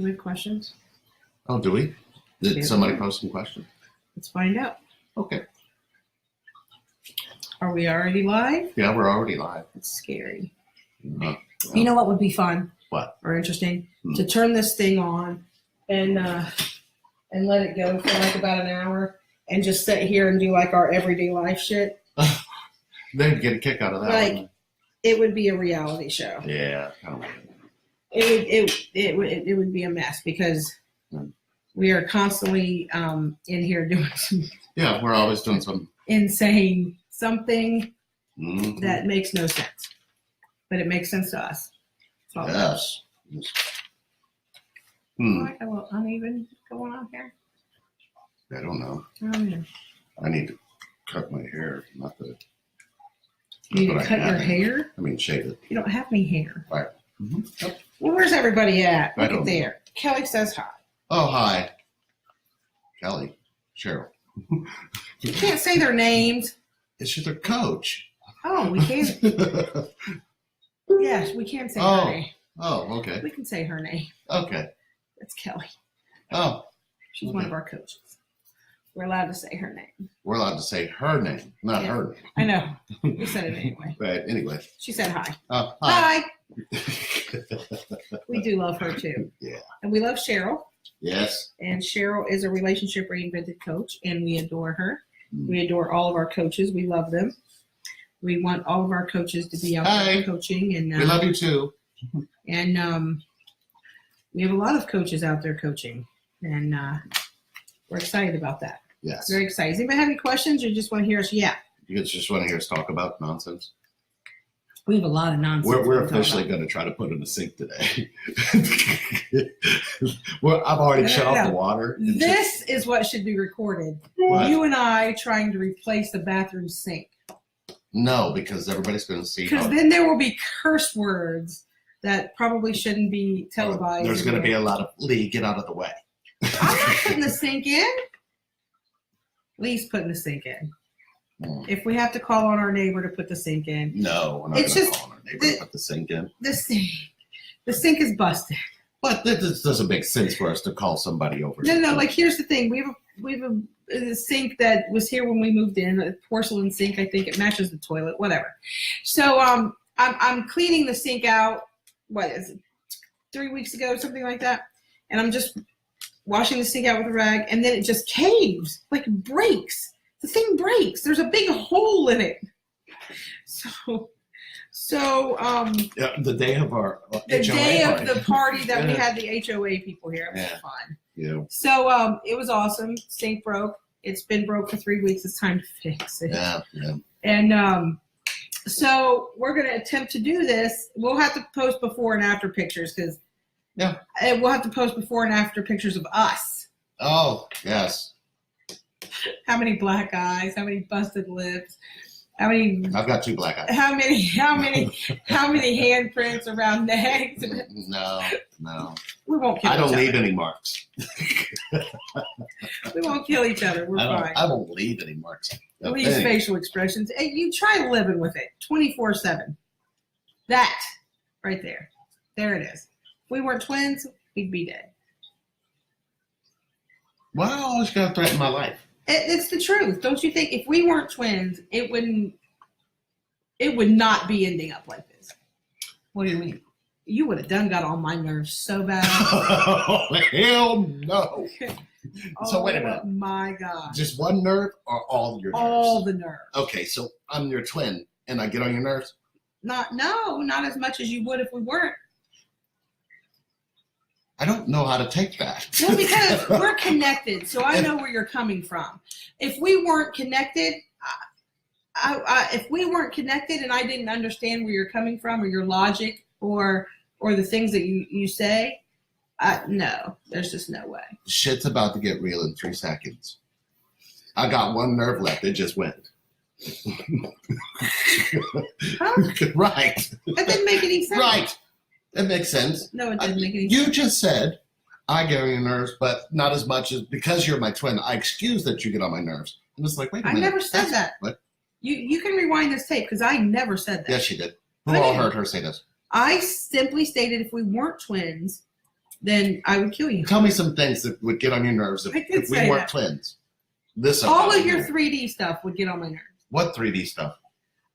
Do we have questions? Oh, do we? Did somebody post some questions? Let's find out. Okay. Are we already live? Yeah, we're already live. It's scary. Yeah. You know what would be fun? What? Or interesting? To turn this thing on and let it go for like about an hour and just sit here and do like our everyday life shit. They'd get a kick out of that. Like, it would be a reality show. Yeah. Kind of. It would be a mess because we are constantly in here doing some. Yeah, we're always doing some insane something that makes no sense, but it makes sense to us. Yes. Like a little uneven going on here. I don't know. Yeah. I need to cut my hair, not the. You need to cut your hair? I mean, shave it. You don't have any hair. Right. Yep. Well, where's everybody at? Look at there. Know. Kelly says hi. Oh, hi. Kelly. Cheryl. You can't say their names. It's their coach. Oh, we can't. Yes, we can say her name. Oh, okay. We can say her name. Okay. It's Kelly. Oh. She's one of our coaches. We're allowed to say her name. We're allowed to say her name, not her name. I know. We said it anyway. Right. Anyway. She said hi. Hi. We do love her too. Yeah. And we love Cheryl. Yes. And Cheryl is a relationship reinvented coach, and we adore her. We adore all of our coaches. We love them. We want all of our coaches to be out there coaching. And we love you too. And we have a lot of coaches out there coaching, and we're excited about that. Yes. Very excited. Does anybody have any questions, or just want to hear us? Yeah. You just want to hear us talk about nonsense? We have a lot of nonsense. We're officially going to try to put in the sink today. Well, I've already shut off the water. This is what should be recorded. What? You and I trying to replace the bathroom sink. No, because everybody's going to see. Because then there will be curse words that probably shouldn't be televised. There's going to be a lot of Lee, get out of the way. I'm not putting the sink in. Lee's putting the sink in. If we have to call on our neighbor to put the sink in. No, we're not going to call on our neighbor to put the sink in. The sink is busted. But this doesn't make sense for us to call somebody over. No. Like, here's the thing. We have a sink that was here when we moved in, a porcelain sink. I think it matches the toilet, whatever. So I'm cleaning the sink out. What is it? 3 weeks ago, something like that. And I'm just washing the sink out with a rag, and then it just caves, like breaks. The thing breaks. There's a big hole in it. So the day of our the party that we had the HOA people here, it was fun. Yeah. So it was awesome. Sink broke. It's been broke for 3 weeks. It's time to fix it. Yeah. And so we're going to attempt to do this. We'll have to post before and after pictures because we'll have to post before and after pictures of us. Oh, yes. How many black eyes? How many busted lips? How many? I've got 2 black eyes. How many handprints around necks? No. We won't kill each other. I don't leave any marks. We won't kill each other. We're fine. I won't leave any marks. We use facial expressions. Hey, you try living with it 24/7. That right there. There it is. If we weren't twins, we'd be dead. Well, I always got to threaten my life. It's the truth. Don't you think if we weren't twins, it would not be ending up like this? What do you mean? You would have got on my nerves so bad. Oh, hell no. So wait a minute. Oh my God. Just one nerve or all your nerves? All the nerves. Okay, so I'm your twin and I get on your nerves? Not as much as you would if we weren't. I don't know how to take that. Well, because we're connected, so I know where you're coming from. If we weren't connected, if we weren't connected and I didn't understand where you're coming from or your logic or the things that you say, no, there's just no way. Shit's about to get real in 3 seconds. I got one nerve left. It just went. Huh? Right. That didn't make any sense. Right. That makes sense. No, it didn't make any sense. You just said, I get on your nerves, but not as much as because you're my twin. I excuse that you get on my nerves. I'm just like, wait a minute. I never said that. What? You can rewind this tape because I never said that. Yes, she did. Who all heard her say this? I simply stated if we weren't twins, then I would kill you. Tell me some things that would get on your nerves if we weren't twins. All of your 3D stuff would get on my nerves. What 3D stuff?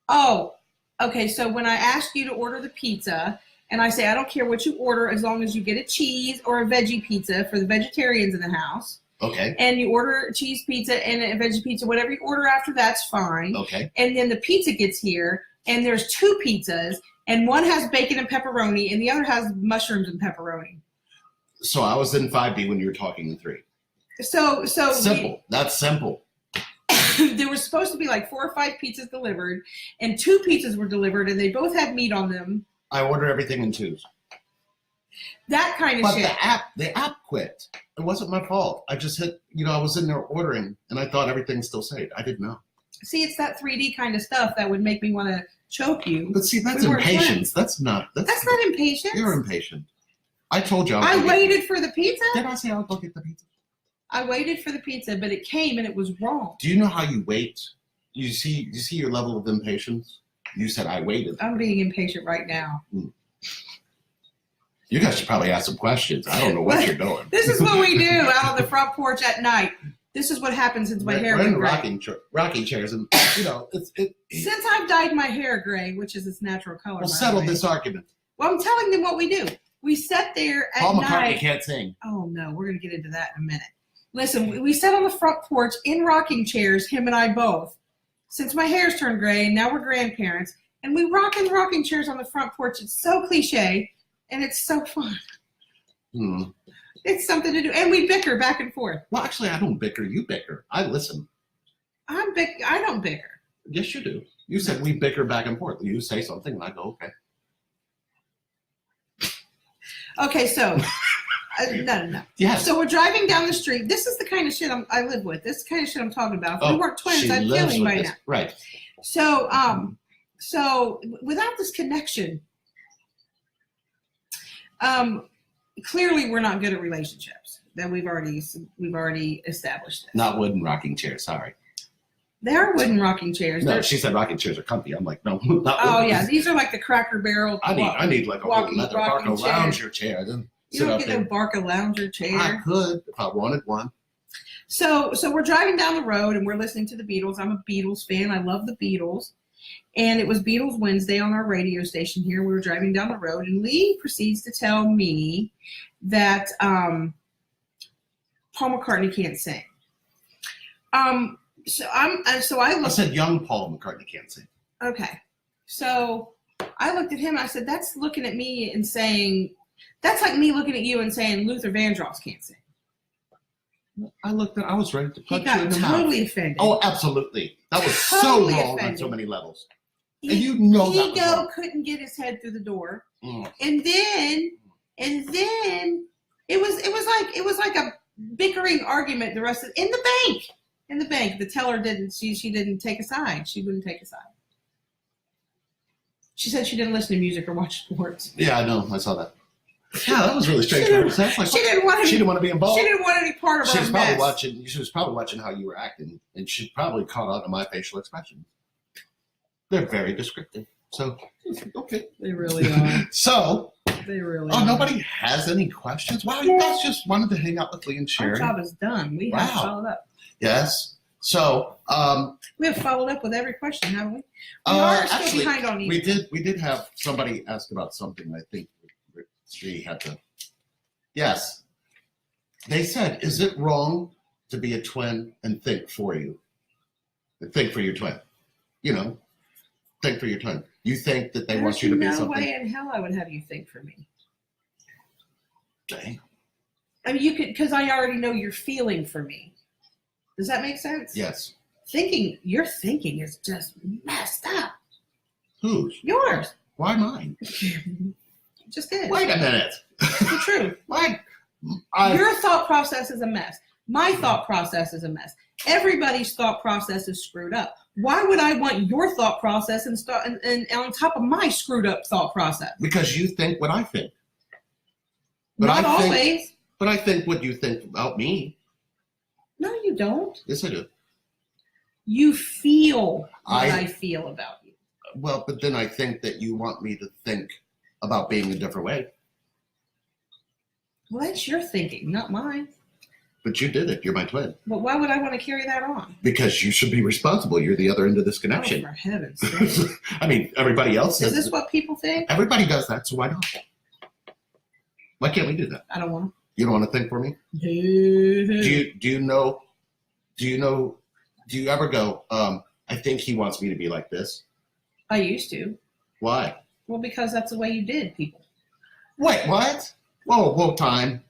Oh, okay. So when I ask you to order the pizza, and I say I don't care what you order as long as you get a cheese or a veggie pizza for the vegetarians in the house. Okay. And you order a cheese pizza and a veggie pizza, whatever you order after that's fine. Okay. And then the pizza gets here, and there's 2 pizzas, and one has bacon and pepperoni, and the other has mushrooms and pepperoni. So I was in 5D when you were talking in 3. So simple. That's simple. There was supposed to be like 4 or 5 pizzas delivered, and 2 pizzas were delivered, and they both had meat on them. I order everything in 2s. That kind of shit. But the app quit. It wasn't my fault. I just hit, I was in there ordering, and I thought everything still saved. I didn't know. See, it's that 3D kind of stuff that would make me want to choke you. But see, that's impatience. That's not impatience. You're impatient. I told you. I waited for the pizza. Did I say I would go get the pizza? I waited for the pizza, but it came and it was wrong. Do you know how you wait? You see your level of impatience? You said I waited. I'm being impatient right now. You guys should probably ask some questions. I don't know what you're doing. This is what we do out on the front porch at night. This is what happens since my hair went gray. Rocking chairs, and Since I've dyed my hair gray, which is its natural color. We'll settle this argument. Well, I'm telling them what we do. We sit there at Paul night. McCartney can't sing. Oh no, we're gonna get into that in a minute. Listen, we sat on the front porch in rocking chairs, him and I both. Since my hair's turned gray, and now we're grandparents, and we rock in rocking chairs on the front porch. It's so cliche, and it's so fun. It's something to do, and we bicker back and forth. Well, actually, I don't bicker. You bicker. I listen. I don't bicker. Yes, you do. You said we bicker back and forth. You say something, and I go, okay. Okay, so no. Yes. So we're driving down the street. This is the kind of shit I live with. This is the kind of shit I'm talking about. If we weren't twins, I'd kill him right now. Right. So without this connection, clearly we're not good at relationships. Then we've already established this. Not wooden rocking chairs. Sorry. They are wooden rocking chairs. No, she said rocking chairs are comfy. I'm like, no, not wooden. Oh yeah, these are like the Cracker Barrel. I need like a whole leather Barca lounger chair. You don't get a Barca lounger chair. I could if I wanted one. So we're driving down the road and we're listening to the Beatles. I'm a Beatles fan. I love the Beatles. And it was Beatles Wednesday on our radio station here. We were driving down the road, and Lee proceeds to tell me that Paul McCartney can't sing. I said young Paul McCartney can't sing. Okay. So I looked at him. I said, that's looking at me and saying, that's like me looking at you and saying Luther Vandross can't sing. I was ready to punch you in the mouth. He got totally offended. Oh, absolutely. That was totally so wrong offended. on so many levels. And you know that was wrong. Couldn't get his head through the door. And then it was like a bickering argument the rest of in the bank. The teller didn't she didn't take a side. She wouldn't take a side. She said she didn't listen to music or watch sports. Yeah, I know. I saw that. Yeah, that was really strange. She didn't want to be involved. She didn't want any part of our mess. She was probably watching how you were acting, and she probably caught on to my facial expressions. They're very descriptive. So, okay. They really are. So, they really are. Nobody has any questions? Wow, you guys just wanted to hang out with Lee and Sherry. Our job is done. We have followed up. Yes. So, we have followed up with every question, haven't we? We are still behind on you. We did have somebody ask about something. I think she had to. Yes. They said, is it wrong to be a twin and think for you? And think for your twin. Think for your twin. You think that they want you to be something? No way in hell I would have you think for me. Dang. I mean, you could, because I already know you're feeling for me. Does that make sense? Yes. Your thinking is just messed up. Whose? Yours. Why mine? Just is. Wait a minute. It's the truth. Your thought process is a mess. My thought process is a mess. Everybody's thought process is screwed up. Why would I want your thought process and on top of my screwed up thought process? Because you think what I think. But Not always. But I think what you think about me. No, you don't. Yes, I do. You feel what I feel about you. Well, but then I think that you want me to think about being a different way. Well, that's your thinking, not mine. But you did it. You're my twin. But why would I want to carry that on? Because you should be responsible. You're the other end of this Oh, connection. for heaven's sake. I mean, everybody else Is says this what people think? everybody does that, so why not? Why can't we do that? I don't want You don't want to think for me? to. Do you ever go, I think he wants me to be like this? I used to. Why? Well, because that's the way you did people. Wait, what? Whoa, time.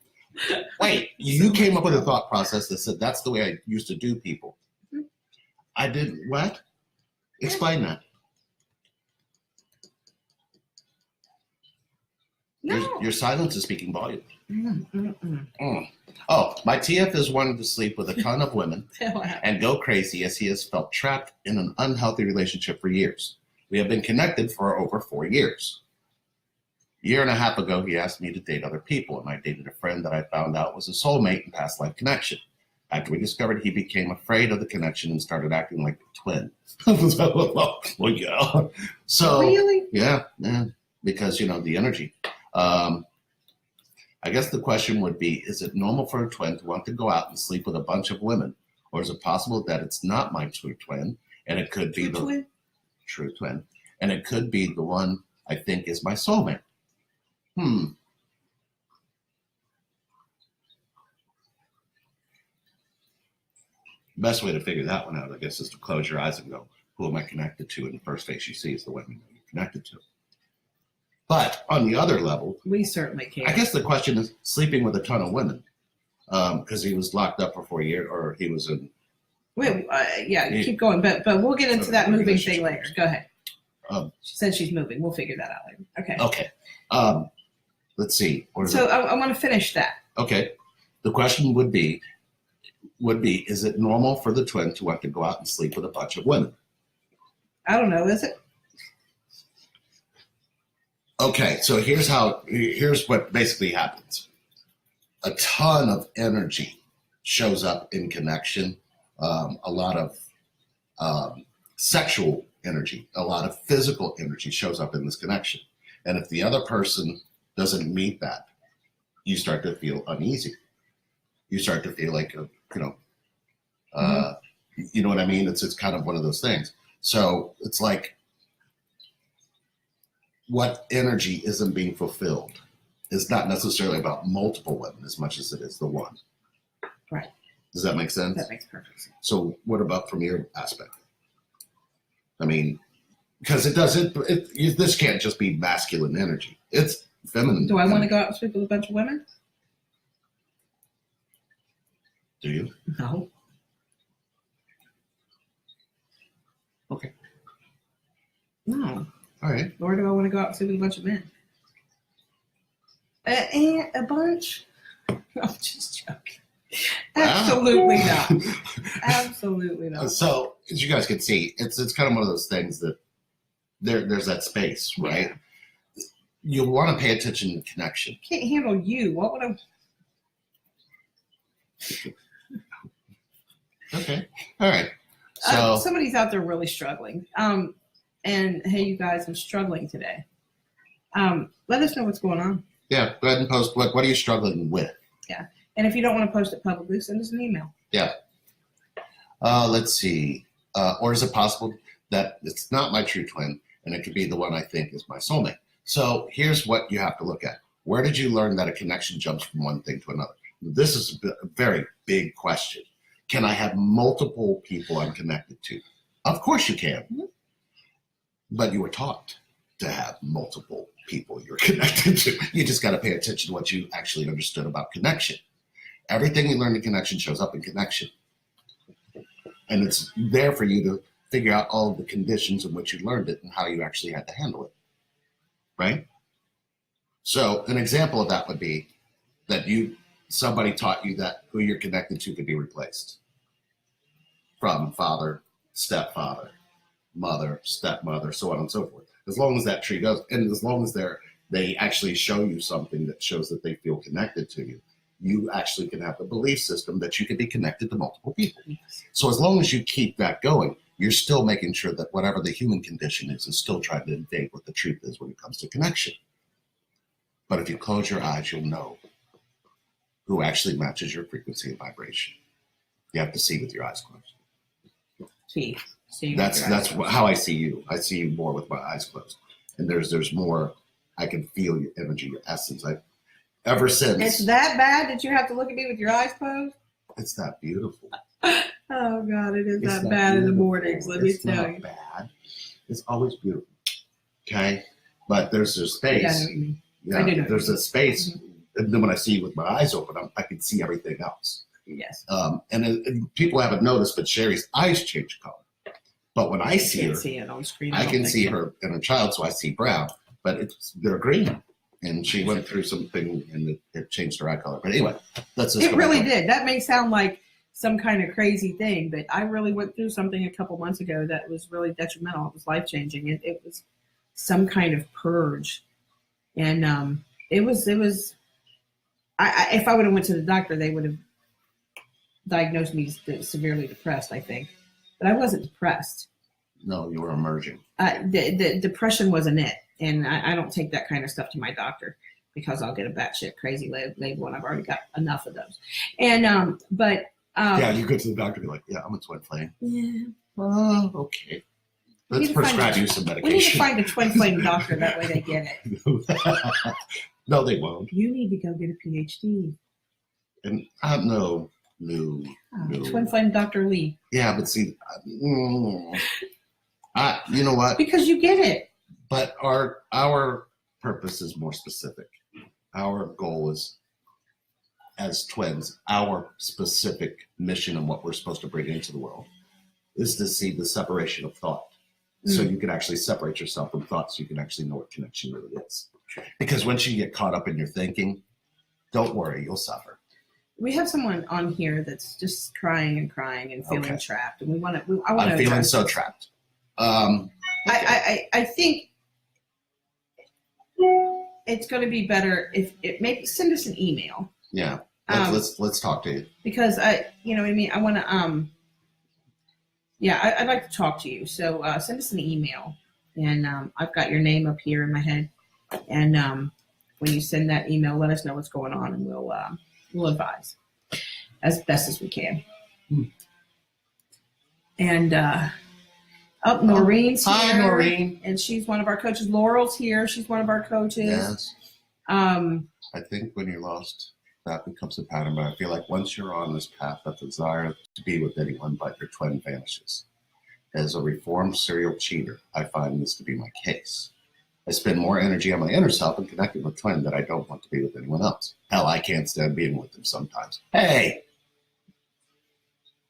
Wait, you came up with a thought process that said that's the way I used to do people. I didn't, what? Explain that. No. Your silence is speaking volumes. Mm. Oh, my TF is wanting to sleep with a ton of women Wow. and go crazy as he has felt trapped in an unhealthy relationship for years. We have been connected for over 4 years. A year and a half ago, he asked me to date other people, and I dated a friend that I found out was a soulmate and past life connection. After we discovered, he became afraid of the connection and started acting like a twin. Well, yeah. So, Really? yeah, because, the energy. I guess the question would be, is it normal for a twin to want to go out and sleep with a bunch of women? Or is it possible that it's not my true twin, and it could be true twin, and it could be the one I think is my soulmate? Best way to figure that one out, I guess, is to close your eyes and go, who am I connected to? And the first face you see is the women that you're connected to. But on the other level, We certainly can. I guess the question is sleeping with a ton of women, because he was locked up for 4 years, or he was in. Wait, keep going, but we'll get into that moving thing later. Go ahead. She said she's moving. We'll figure that out later. Okay. Okay. Let's see. So I want to finish that. Okay. The question would be, is it normal for the twin to want to go out and sleep with a bunch of women? I don't know. Is it? Okay, so here's what basically happens. A ton of energy shows up in connection, a lot of sexual energy, a lot of physical energy shows up in this connection. And if the other person doesn't meet that, you start to feel uneasy. You start to feel like, you know what I mean? It's kind of one of those things. So it's like, what energy isn't being fulfilled is not necessarily about multiple women as much as it is the one. Right. Does that make sense? That makes perfect sense. So what about from your aspect? I mean, because this can't just be masculine energy. It's feminine. Do I want to go out and sleep with a bunch of women? Do you? No. Okay. No. All right. Nor do I want to go out and sleep with a bunch of men. And a bunch? I'm just joking. Wow. Absolutely not. Absolutely not. So as you guys can see, it's kind of one of those things that there's that space, right? Yeah. You want to pay attention to connection. Can't handle you. What would I? Okay. All right. So somebody's out there really struggling. And hey, you guys, I'm struggling today. Let us know what's going on. Yeah, go ahead and post what are you struggling with? Yeah. And if you don't want to post it publicly, send us an email. Yeah. Let's see. Or is it possible that it's not my true twin and it could be the one I think is my soulmate? So here's what you have to look at. Where did you learn that a connection jumps from one thing to another? This is a very big question. Can I have multiple people I'm connected to? Of course you can. Mm-hmm. But you were taught to have multiple people you're connected to. You just got to pay attention to what you actually understood about connection. Everything you learn in connection shows up in connection. And it's there for you to figure out all of the conditions in which you learned it and how you actually had to handle it. Right? So an example of that would be that somebody taught you that who you're connected to could be replaced. From father, stepfather, mother, stepmother, so on and so forth. As long as that tree goes, and as long as they actually show you something that shows that they feel connected to you, you actually can have the belief system that you can be connected to multiple people. So as long as you keep that going, you're still making sure that whatever the human condition is still trying to invade what the truth is when it comes to connection. But if you close your eyes, you'll know. who actually matches your frequency and vibration. You have to see with your eyes closed. See. That's how I see you. I see you more with my eyes closed. And there's more. I can feel your energy, your essence. Ever since. It's that bad that you have to look at me with your eyes closed? It's that beautiful. Oh God, it is It's that bad in the beautiful. mornings. Let me It's tell not you. bad. It's always beautiful. Okay, but there's a space. Yeah, I know what you mean. Yeah, I do know what there's you a mean. space, and then when I see you with my eyes open, I can see everything else. Yes. And people haven't noticed, but Sherry's eyes change color. But when I see can't her, see it on screen. I don't can think see so. her inner child, so I see brown. But they're green, and she went through something, and it changed her eye color. But anyway, that's just It really did. That may sound like some kind of crazy thing, but I really went through something a couple months ago that was really detrimental. It was life-changing. It was some kind of purge, and it was. If I would have went to the doctor, they would have diagnosed me as severely depressed, I think, but I wasn't depressed. No, you were emerging. The depression wasn't it, and I don't take that kind of stuff to my doctor because I'll get a batshit crazy label, and I've already got enough of those. And yeah, you go to the doctor and be like, yeah, I'm a twin flame. Yeah. Oh, okay. Let's prescribe you some medication. We need to find a twin flame doctor. That way they get it. No, they won't. You need to go get a PhD. And no. Twin flame Dr. Lee. Yeah, but see, you know what? Because you get it. But our purpose is more specific. Our goal is, as twins, our specific mission and what we're supposed to bring into the world is to see the separation of thought. So you can actually separate yourself from thoughts. So you can actually know what connection really is. Because once you get caught up in your thinking, don't worry, you'll suffer. We have someone on here that's just crying and feeling trapped, and I'm feeling so trapped. I think it's going to be better if it maybe send us an email. Yeah, let's talk to you, because I want to I'd like to talk to you. So send us an email, and I've got your name up here in my head, and when you send that email, let us know what's going on, and we'll advise as best as we can. And Noreen's here. Hi, Noreen. And she's one of our coaches. Laurel's here. She's one of our coaches. Yes. I think when you're lost, that becomes a pattern. But I feel like once you're on this path, that desire to be with anyone but your twin vanishes. As a reformed serial cheater, I find this to be my case. I spend more energy on my inner self and connecting with twin that I don't want to be with anyone else. Hell, I can't stand being with them sometimes. Hey!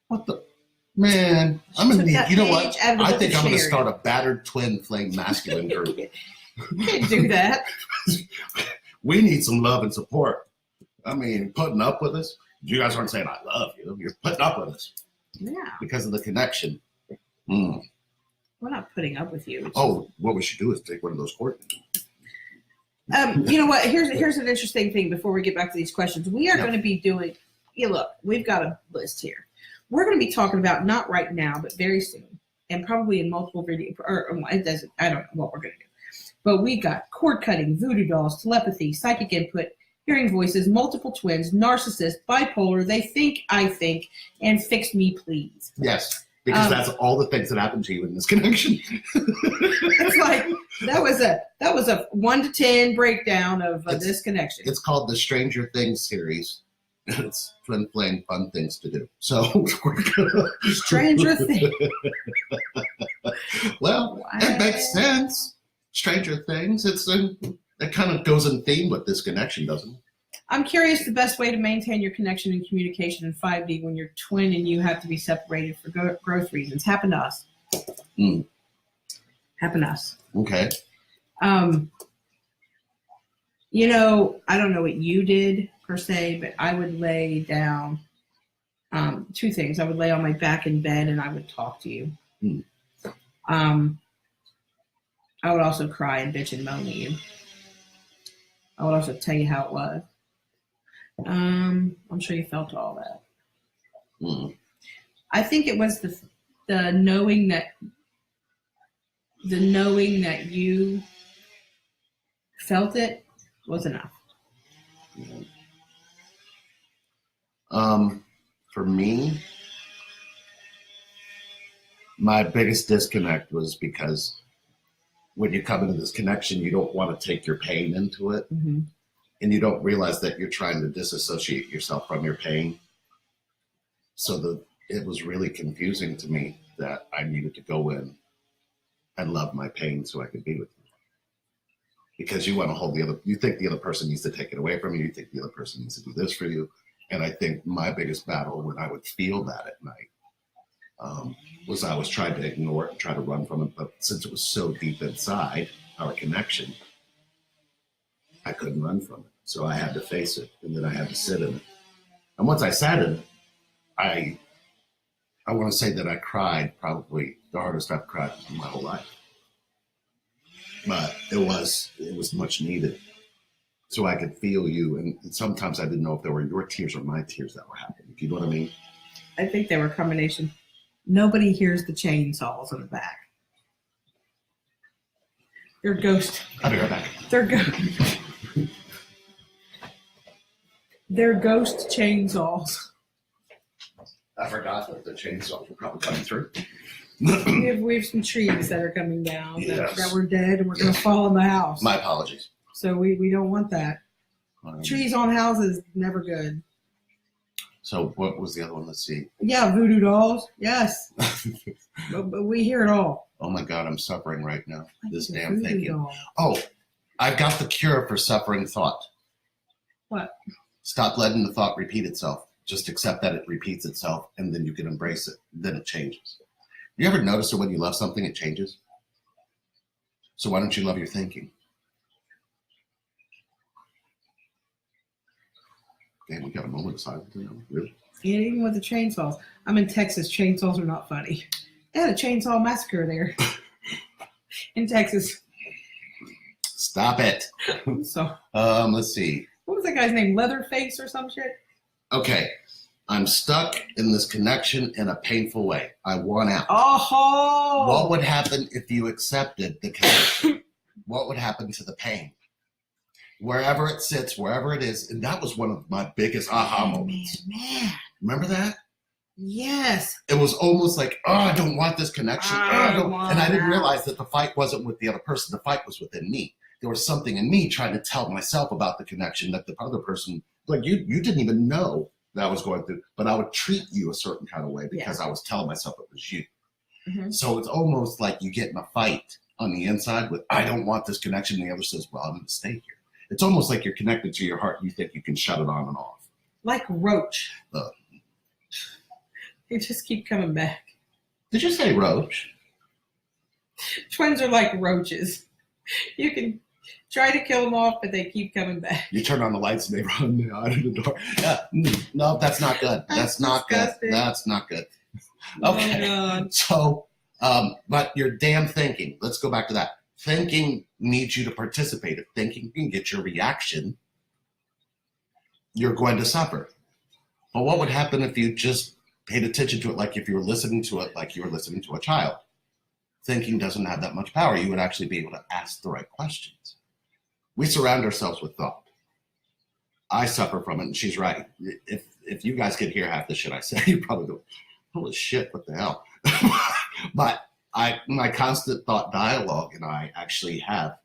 What the? Man, I'm going to you know what? I think I'm going to start a battered twin flame masculine group. You can't do that. We need some love and support. I mean, putting up with us. You guys aren't saying I love you. You're putting up with us. Yeah. Because of the connection. We're not putting up with you. What we should do is take one of those court. You know what? Here's an interesting thing before we get back to these questions. We are going to be doing, look, we've got a list here. We're going to be talking about, not right now, but very soon, and probably in multiple videos, or it doesn't, I don't know what we're going to do. But we got cord cutting, voodoo dolls, telepathy, psychic input, hearing voices, multiple twins, narcissist, bipolar, they think, I think, and fix me, please. Yes. Because that's all the things that happen to you in this connection. It's like that was a 1 to 10 breakdown of this connection. It's called the Stranger Things series. It's twin flame fun things to do. So we're gonna Stranger Things. Well, it makes sense. Stranger Things. It kind of goes in theme with this connection, doesn't it? I'm curious the best way to maintain your connection and communication in 5D when you're twin and you have to be separated for growth reasons. Happened to us. Happened to us. Okay. I don't know what you did per se, but I would lay down two things. I would lay on my back in bed and I would talk to you. I would also cry and bitch and moan at you. I would also tell you how it was. I'm sure you felt all that. I think it was the knowing that you felt it was enough. For me, my biggest disconnect was because when you come into this connection, you don't want to take your pain into it. Mm-hmm. And you don't realize that you're trying to disassociate yourself from your pain. So it was really confusing to me that I needed to go in and love my pain so I could be with you. Because you want to hold you think the other person needs to take it away from you. You think the other person needs to do this for you. And I think my biggest battle when I would feel that at night was I was trying to ignore it and try to run from it. But since it was so deep inside our connection, I couldn't run from it. So I had to face it, and then I had to sit in it. And once I sat in it, I want to say that I cried probably the hardest I've cried in my whole life. But it was much needed. So I could feel you, and sometimes I didn't know if they were your tears or my tears that were happening. Do you know what I mean? I think they were a combination. Nobody hears the chainsaws in the back. They're ghost. I'll be right back. They're ghost chainsaws. I forgot that the chainsaws were probably coming through. We have some trees that are coming down Yes. that were dead and we're going to fall in the house. My apologies. So we don't want that. Trees on houses, never good. So what was the other one? Let's see. Yeah, voodoo dolls. Yes. but we hear it all. Oh my God, I'm suffering right now. This damn Voodoo thinking. doll. Oh, I've got the cure for suffering thought. What? Stop letting the thought repeat itself. Just accept that it repeats itself, and then you can embrace it. Then it changes. You ever notice that when you love something, it changes? So why don't you love your thinking? Okay, we got a moment of silence. Really? Yeah, even with the chainsaws. I'm in Texas. Chainsaws are not funny. They had a chainsaw massacre there in Texas. Stop it. So Let's see. what was that guy's name? Leatherface or some shit? Okay, I'm stuck in this connection in a painful way. I want out. Oh! What would happen if you accepted the connection? What would happen to the pain? Wherever it sits, wherever it is, and that was one of my biggest aha moments. Man. Remember that? Yes. It was almost like, oh, I don't want this connection. And I didn't realize that the fight wasn't with the other person. The fight was within me. There was something in me trying to tell myself about the connection that the other person, like you didn't even know that I was going through, but I would treat you a certain kind of way because I was telling myself it was you. Mm-hmm. So it's almost like you get in a fight on the inside with, I don't want this connection. And the other says, well, I'm going to stay here. It's almost like you're connected to your heart. You think you can shut it on and off. Like Roach. They just keep coming back. Did you say roach? Twins are like roaches. You can try to kill them off, but they keep coming back. You turn on the lights and they run out of the door. Yeah. No, that's not good. That's not disgusting. good. That's not good. Oh, Okay. God. So, but your damn thinking, let's go back to that. Thinking needs you to participate. If thinking can get your reaction, you're going to suffer. But what would happen if you just paid attention to it like if you were listening to it like you were listening to a child? Thinking doesn't have that much power. You would actually be able to ask the right questions. We surround ourselves with thought. I suffer from it, and she's right. If you guys could hear half the shit I say, you'd probably go, holy shit, what the hell? But my constant thought dialogue and I actually have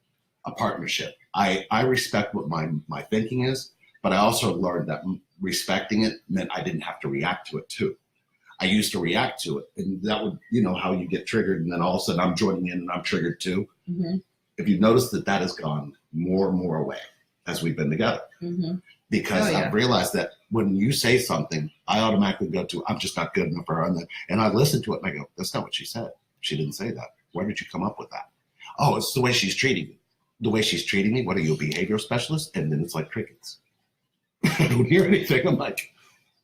a partnership. I respect what my thinking is, but I also learned that respecting it meant I didn't have to react to it too. I used to react to it, and that would, how you get triggered, and then all of a sudden I'm joining in and I'm triggered too. Mm-hmm. If you notice that has gone more and more away as we've been together, because I've realized that when you say something, I automatically go to, I'm just not good enough for her, and I listen to it and I go, that's not what she said. She didn't say that. Where did you come up with that? Oh, it's the way she's treating you. The way she's treating me. What are you, a behavioral specialist? And then it's like crickets. I don't hear anything. I'm like,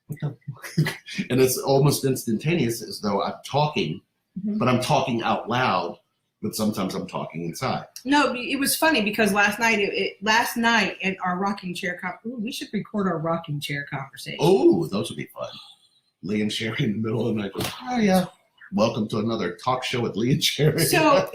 what the fuck? And it's almost instantaneous, as though I'm talking, but I'm talking out loud, but sometimes I'm talking inside. No, it was funny because last night at our rocking chair we should record our rocking chair conversation. Oh, those would be fun. Lee and Sherry in the middle of the night goes, oh yeah, welcome to another talk show with Lee and Sherry. So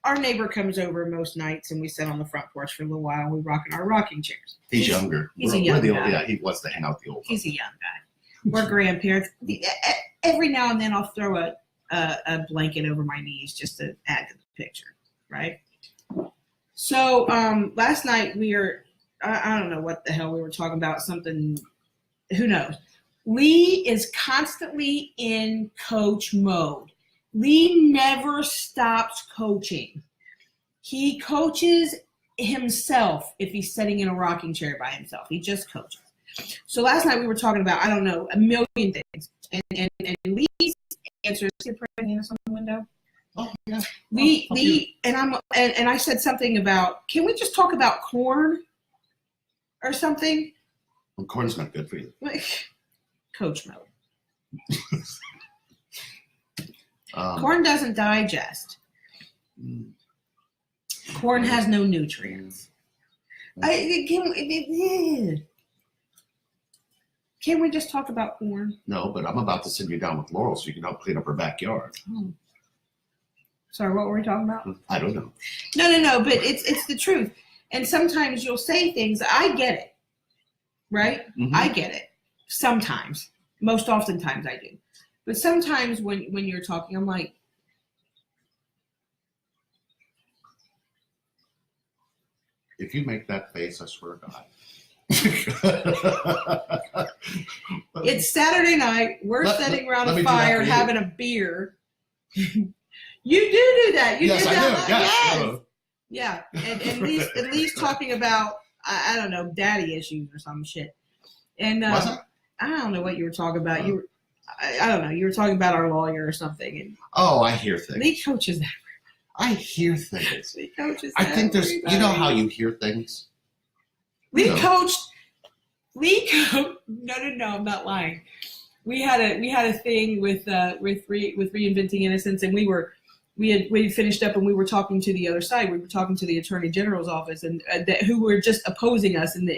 our neighbor comes over most nights, and we sit on the front porch for a little while. And we rock in our rocking chairs. He's younger. He's a young guy. Yeah, he wants to hang out with the old. He's a young guy. We're grandparents. Every now and then, I'll throw a blanket over my knees just to add to the picture, right? So last night I don't know what the hell we were talking about. Something, who knows? Lee is constantly in coach mode. Lee never stops coaching. He coaches himself if he's sitting in a rocking chair by himself. He just coaches. So last night we were talking about, I don't know, a million things. And Lee's answer, see the hands on the window? Oh, yeah. Lee and I said something about, can we just talk about corn or something? Well, corn's not good for you. Coach mode. Corn doesn't digest. Corn has no nutrients. Can we just talk about corn? No, but I'm about to send you down with Laurel so you can help clean up her backyard. Oh. Sorry, what were we talking about? I don't know. No, but it's the truth. And sometimes you'll say things, I get it, right? Mm-hmm. I get it. Sometimes. Most oftentimes I do. But sometimes when you're talking, I'm like, if you make that face, I swear to God. It's Saturday night. We're sitting around a fire having a beer. You do that. You yes, do I that. do. Yes. Yes. Yeah. And at least talking about, I don't know, daddy issues or some shit. And I don't know what you were talking about. I don't know. You were talking about our lawyer or something. And I hear things. Lee coaches that. I hear things. Lee coaches I think there's, you know how you hear things? Lee coached. No, I'm not lying. We had a thing with reinventing innocence, and we had finished up, and we were talking to the other side. We were talking to the Attorney General's office, and who were just opposing us in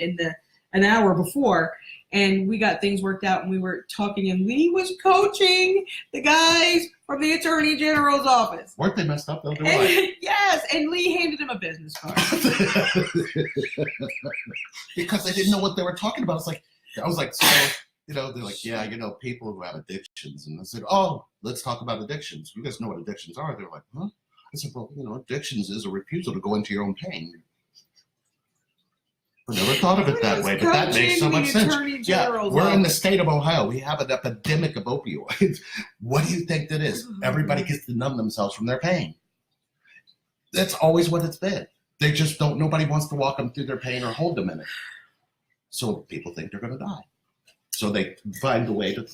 an hour before, and we got things worked out, and we were talking, and Lee was coaching the guys from the Attorney General's office. Weren't they messed up though? Yes, and Lee handed him a business card. Because they didn't know what they were talking about. I was like, so, they're like, yeah, people who have addictions. And I said, let's talk about addictions. You guys know what addictions are. They're like, huh? I said, well, addictions is a refusal to go into your own pain. I never thought of it that way, but that makes so much sense. Yeah, we're in the state of Ohio. We have an epidemic of opioids. What do you think that is? Everybody gets to numb themselves from their pain. That's always what it's been. They just don't, nobody wants to walk them through their pain or hold them in it. So people think they're going to die. So they find a way to,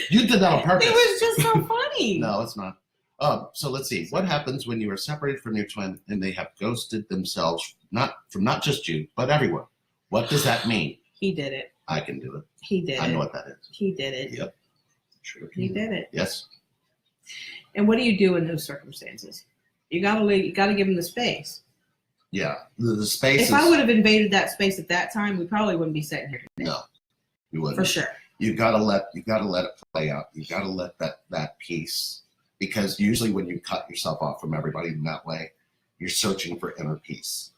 you did that on purpose. It was just so funny. No, it's not. So let's see. What happens when you are separated from your twin and they have ghosted themselves, not just you, but everyone? What does that mean? He did it. I can do it. He did it. I know what that is. He did it. Yep. Sure. He did it. Yes. And what do you do in those circumstances? You gotta give him the space. Yeah. The space. If I would have invaded that space at that time, we probably wouldn't be sitting here today. No, you wouldn't. For sure. You gotta let it play out. You gotta let that piece. Because usually when you cut yourself off from everybody in that way, you're searching for inner peace.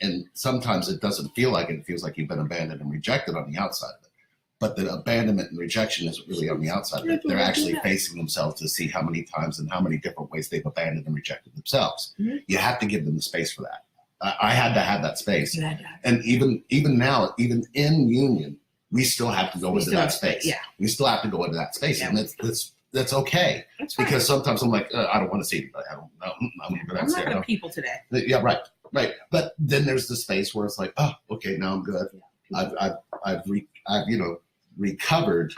And sometimes it doesn't feel like it. It feels like you've been abandoned and rejected on the outside of it. But the abandonment and rejection isn't really on the outside of it. They're actually facing themselves to see how many times and how many different ways they've abandoned and rejected themselves. Mm-hmm. You have to give them the space for that. I had to have that space. And even now, even in union, we still have to go into that space. Yeah. We still have to go into that space. Yeah. And that's okay. That's because sometimes I'm like, I don't want to see anybody. I don't know. I'm going to go downstairs. I'm not going to people today. Yeah, right. But then there's the space where it's like, oh, okay, now I'm good. Yeah. I've recovered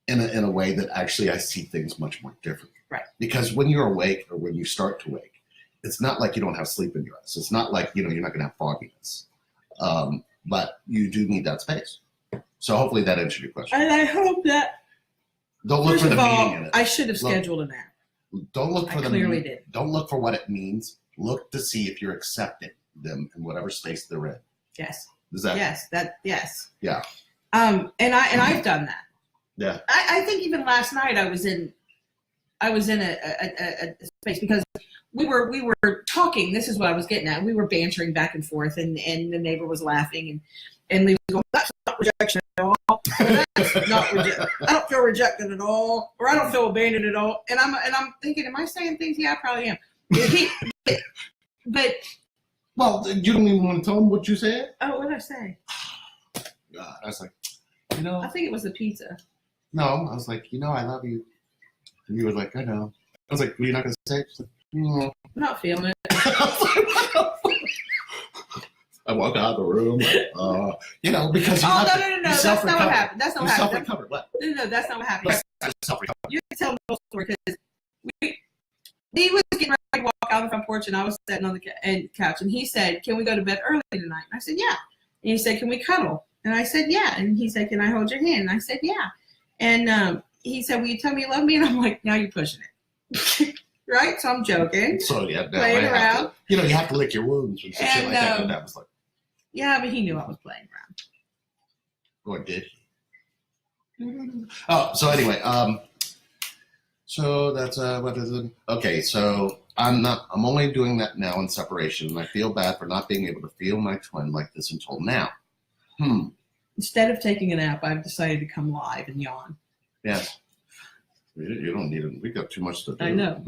in a way that actually I see things much more differently. Right. Because when you're awake or when you start to wake, it's not like you don't have sleep in your eyes. It's not like, you're not going to have fogginess. But you do need that space. So hopefully that answered your question. And I hope that. Don't look for the meaning in it. I should have scheduled a nap. Don't look for I clearly did. Don't look for what it means. Look to see if you're accepting them in whatever space they're in. Yes. Is that? Yes. Yeah. And I've done that. Yeah. I think even last night I was in a space because we were talking. This is what I was getting at. We were bantering back and forth, and the neighbor was laughing, and Lee was going, "That's not rejection at all. That's not I don't feel rejected at all, or I don't feel abandoned at all." And I'm thinking, am I saying things? Yeah, I probably am. But well, you don't even want to tell him what you said. oh, what did I say? God, I was like, you know. I think it was the pizza. No, I was like, you know, I love you. And you were like, I know. I was like, well, you're not going to say it? She's like, no. I'm not feeling it. I walk out of the room, like, you know, because you no. you That's not what happened. That's not what happened. Self-recovered. What? No, that's not what happened. Self-recovered. You can tell the whole story because he was getting ready to walk out on the front porch, and I was sitting on the couch, and he said, "Can we go to bed early tonight?" And I said, "Yeah." And he said, "Can we cuddle?" And I said, "Yeah." And he said, "Can I hold your hand?" And I said, "Yeah." And he said, "Will you tell me you love me?" And I'm like, "Now you're pushing it." Right? So I'm joking. So yeah, playing around. You have to lick your wounds and shit like that. And that was like, yeah, but he knew I was playing around. or did he? Oh, so anyway, so that's what is it? Okay, so I'm only doing that now in separation, and I feel bad for not being able to feel my twin like this until now. Instead of taking a nap, I've decided to come live and yawn. Yes. You don't need it. We got too much to do. I know.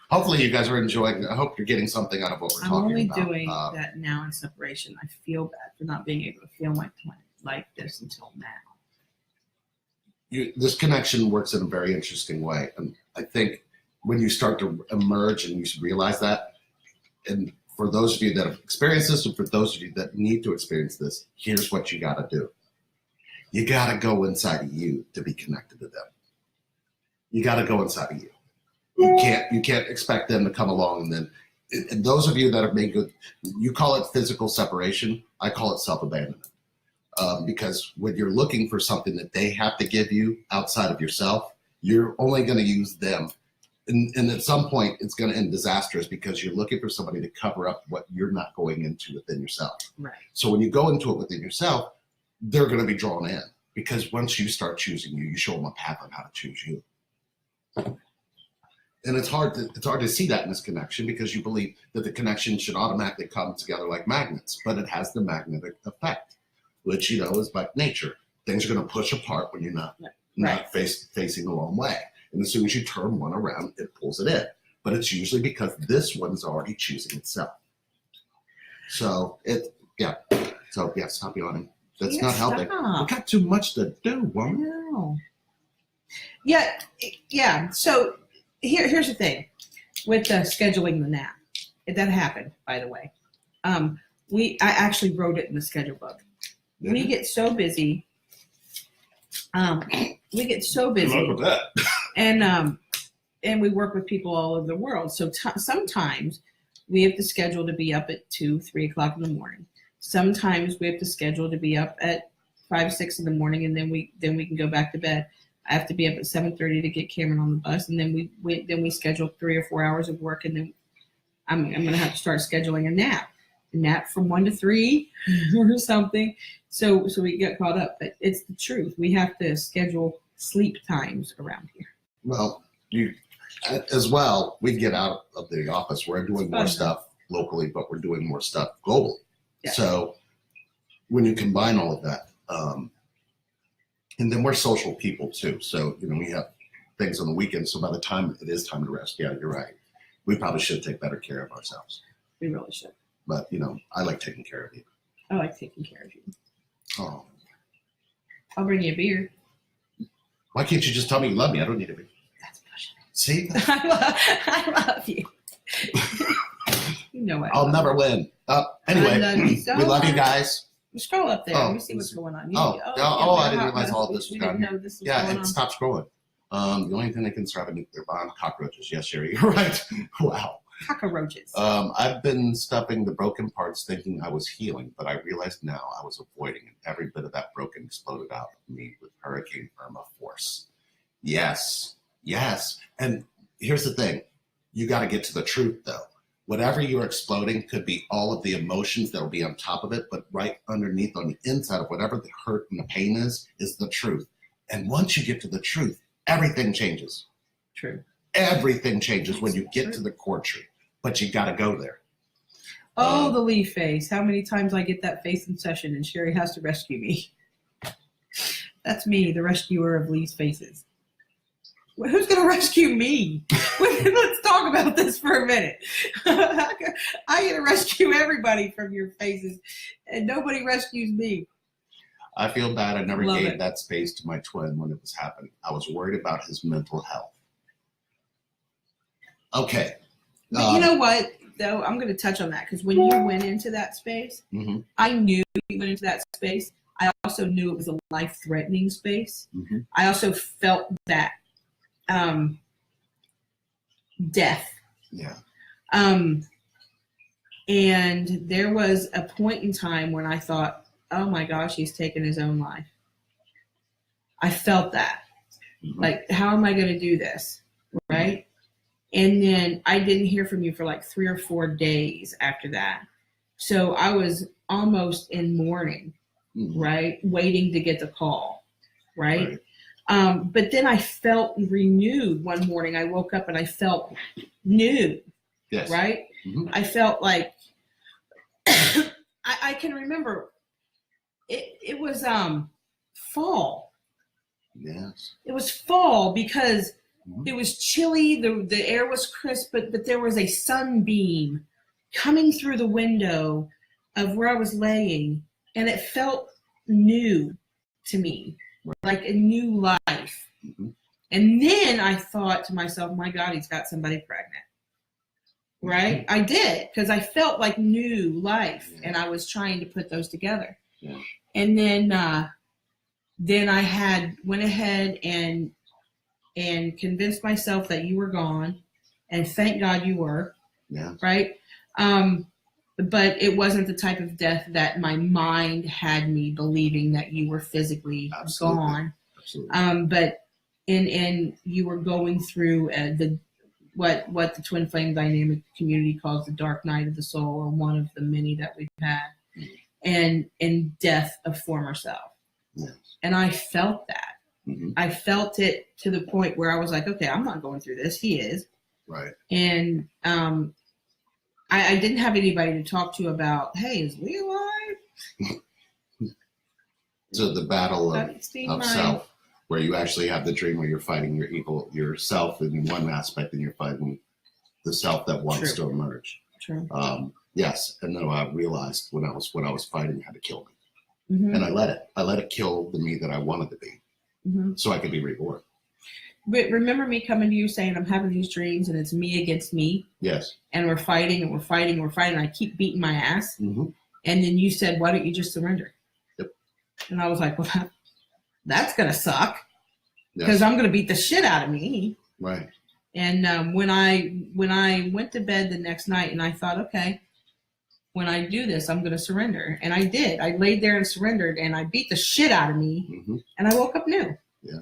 Hopefully you guys are enjoying. I hope you're getting something out of what we're I'm talking only about. doing that now in separation. I feel bad for not being able to feel my twin like this until now. This connection works in a very interesting way. And I think when you start to emerge and you realize that, and for those of you that have experienced this, and for those of you that need to experience this, here's what you got to do. You got to go inside of you to be connected to them. You got to go inside of you. You can't expect them to come along and then. And those of you that have made good, you call it physical separation. I call it self-abandonment. Because when you're looking for something that they have to give you outside of yourself, you're only going to use them. And at some point, it's going to end disastrous because you're looking for somebody to cover up what you're not going into within yourself. Right. So when you go into it within yourself, they're going to be drawn in because once you start choosing you, you show them a path on how to choose you. And it's hard to see that in this connection because you believe that the connection should automatically come together like magnets, but it has the magnetic effect, which, is by nature. Things are going to push apart when you're not facing the wrong way. And as soon as you turn one around, it pulls it in. But it's usually because this one's already choosing itself. So stop yawning. That's not helping. We got too much to do, woman. No. Yeah. So here's the thing with scheduling the nap. That happened, by the way. I actually wrote it in the schedule book. Mm-hmm. We get so busy. Good luck with that. And we work with people all over the world. So sometimes we have to schedule to be up at 2, 3 o'clock in the morning. Sometimes we have to schedule to be up at 5, 6 in the morning, and then we can go back to bed. I have to be up at 7:30 to get Cameron on the bus, and then we schedule 3 or 4 hours of work, and then I'm going to have to start scheduling a nap from 1 to 3 or something. So we get caught up, but it's the truth. We have to schedule sleep times around here. Well, as well, we get out of the office. We're doing more stuff locally, but we're doing more stuff globally. Yeah. So when you combine all of that, and then we're social people too. So, we have things on the weekend. So by the time it is time to rest, yeah, you're right. We probably should take better care of ourselves. We really should. But, I like taking care of you. I like taking care of you. Oh. I'll bring you a beer. Why can't you just tell me you love me? I don't need a beer. That's pushing it. See? I love you. You know what? I'll never win. Anyway, we love you guys. Scroll up there. Let me see what's going on. I didn't realize all this was done. Yeah, stop scrolling. The only thing that can survive a nuclear bomb, cockroaches. Yes, Sherry, you're right. Wow. Cockroaches. I've been stuffing the broken parts thinking I was healing, but I realized now I was avoiding it. Every bit of that broken exploded out of me with Hurricane Irma force. Yes. And here's the thing. You got to get to the truth, though. Whatever you're exploding could be all of the emotions that will be on top of it, but right underneath on the inside of whatever the hurt and the pain is the truth. And once you get to the truth, everything changes. True. Everything changes when you get to the courtship, but you got to go there. Oh, the leaf face. How many times I get that face in session and Sherry has to rescue me. That's me, the rescuer of Lee's faces. Well, who's going to rescue me? Let's talk about this for a minute. I get to rescue everybody from your faces, and nobody rescues me. I feel bad. I never Love gave it. that space to my twin when it was happening. I was worried about his mental health. Okay. But you know what, though? I'm going to touch on that because when you went into that space, Mm-hmm. I knew you went into that space. I also knew it was a life-threatening space. Mm-hmm. I also felt that death. Yeah. And there was a point in time when I thought, oh my gosh, he's taken his own life. I felt that. Mm-hmm. Like, how am I going to do this? Right? And then I didn't hear from you for like 3 or 4 days after that. So I was almost in mourning, Mm-hmm. right? Waiting to get the call, right? But then I felt renewed one morning. I woke up and I felt new, Yes. right? Mm-hmm. I felt like I can remember it was fall. Yes. It was fall because Mm-hmm. it was chilly, the air was crisp, but there was a sunbeam coming through the window of where I was laying, and it felt new to me, like a new life. Mm-hmm. And then I thought to myself, my God, he's got somebody pregnant. Right? Mm-hmm. I did, because I felt like new life, Yeah. and I was trying to put those together. Yeah. And then I went ahead and convinced myself that you were gone, and thank God you were. Yeah. Right? But it wasn't the type of death that my mind had me believing that you were physically Absolutely. gone. Absolutely. But and you were going through what the Twin Flame Dynamic community calls the dark night of the soul, or one of the many that we've had, and death of former self. Yes. And I felt that. Mm-hmm. I felt it to the point where I was like, okay, I'm not going through this. He is. Right. And I didn't have anybody to talk to about, hey, is Lee alive? So the battle of Mine. self, where you actually have the dream where you're fighting your evil, yourself in one aspect, and you're fighting the self that wants True. to emerge. True. Yes, and then I realized what I was fighting had to kill me, Mm-hmm. and I let it kill the me that I wanted to be, Mm-hmm. so I could be reborn. But remember me coming to you saying I'm having these dreams and it's me against me, Yes. and we're fighting and we're fighting and we're fighting. And I keep beating my ass, Mm-hmm. and then you said, "Why don't you just surrender?" Yep. And I was like, "Well, that's gonna suck because Yes. I'm gonna beat the shit out of me." Right. And when I went to bed the next night, and I thought, okay, when I do this, I'm gonna surrender, and I did. I laid there and surrendered, and I beat the shit out of me, Mm-hmm. and I woke up new. Yeah.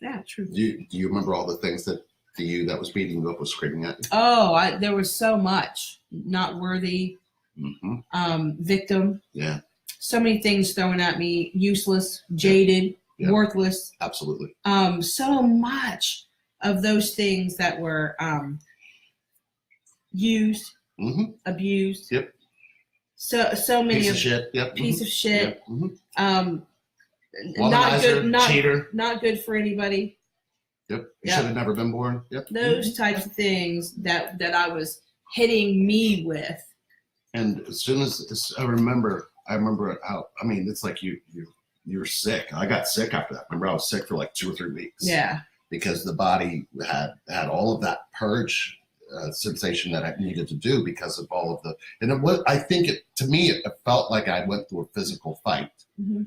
Yeah, true. Do you remember all the things that the you that was beating you up was screaming at you? Oh, there was so much. Not worthy, Mm-hmm. victim. Yeah. So many things thrown at me. Useless, jaded, Yep. worthless. Absolutely. So much of those things that were used, Mm-hmm. abused. Yep. So many Piece of of shit. Yep. piece of shit. Yep. Mm-hmm. Not Womanizer, good. cheater. Not good for anybody. Yep. You Yep. should have never been born. Yep. Those types of things that I was hitting me with. And as soon as I remember how, I mean, it's like you're sick. I got sick after that. Remember, I was sick for like 2 or 3 weeks. Yeah. Because the body had all of that purge sensation that I needed to do because of all of the, and it was, I think to me, it felt like I went through a physical fight. Mm-hmm.